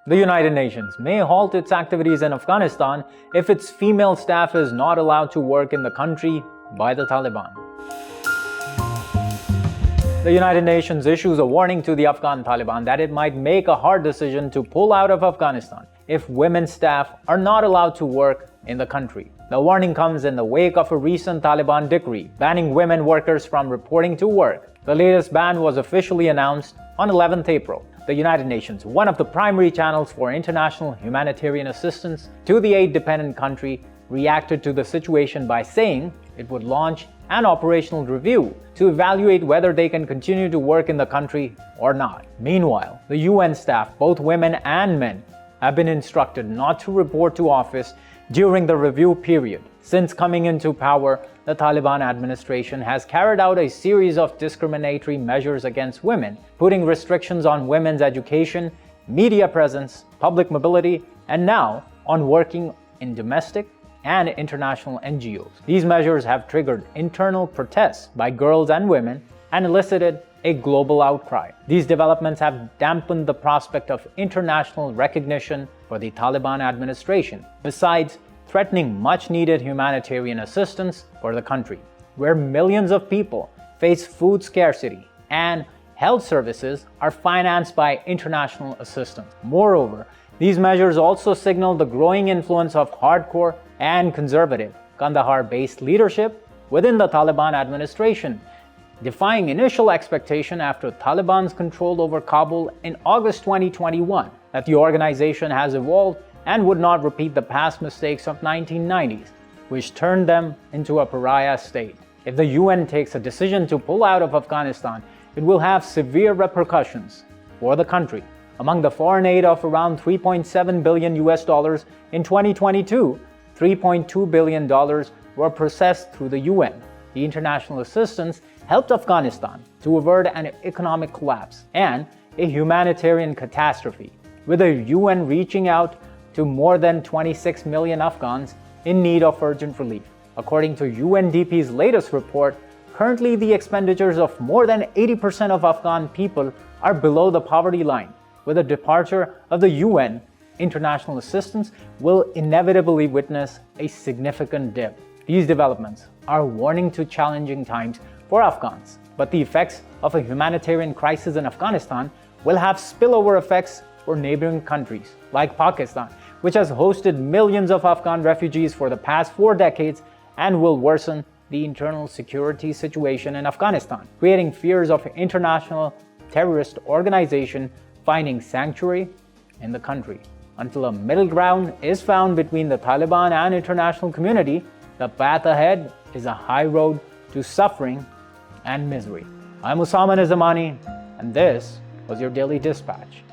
The United Nations may halt its activities in Afghanistan if its female staff is not allowed to work in the country by the Taliban. The United Nations issues a warning to the Afghan Taliban that it might make a hard decision to pull out of Afghanistan if women staff are not allowed to work in the country. The warning comes in the wake of a recent Taliban decree banning women workers from reporting to work. The latest ban was officially announced on 11th April. The United Nations, one of the primary channels for international humanitarian assistance to the aid-dependent country, reacted to the situation by saying it would launch an operational review to evaluate whether they can continue to work in the country or not. Meanwhile, the UN staff, both women and men, have been instructed not to report to office during the review period. Since coming into power, the Taliban administration has carried out a series of discriminatory measures against women, putting restrictions on women's education, media presence, public mobility, and now on working in domestic and international NGOs. These measures have triggered internal protests by girls and women and elicited a global outcry. These developments have dampened the prospect of international recognition for the Taliban administration, besides threatening much-needed humanitarian assistance for the country, where millions of people face food scarcity and health services are financed by international assistance. Moreover, these measures also signal the growing influence of hardcore and conservative Kandahar-based leadership within the Taliban administration, defying initial expectation after Taliban's control over Kabul in August 2021 that the organization has evolved and would not repeat the past mistakes of 1990s, which turned them into a pariah state. If the UN takes a decision to pull out of Afghanistan, it will have severe repercussions for the country. Among the foreign aid of around $3.7 billion in 2022, $3.2 billion were processed through the UN. The international assistance helped Afghanistan to avert an economic collapse and a humanitarian catastrophe, with the UN reaching out to more than 26 million Afghans in need of urgent relief. According to UNDP's latest report, currently the expenditures of more than 80% of Afghan people are below the poverty line. With the departure of the UN, international assistance will inevitably witness a significant dip. These developments are a warning to challenging times for Afghans, but the effects of a humanitarian crisis in Afghanistan will have spillover effects for neighboring countries like Pakistan, which has hosted millions of Afghan refugees for the past 4 decades and will worsen the internal security situation in Afghanistan, creating fears of international terrorist organization finding sanctuary in the country. Until a middle ground is found between the Taliban and international community, the path ahead is a high road to suffering and misery. I'm Usama Nizamani, and this was your Daily Dispatch.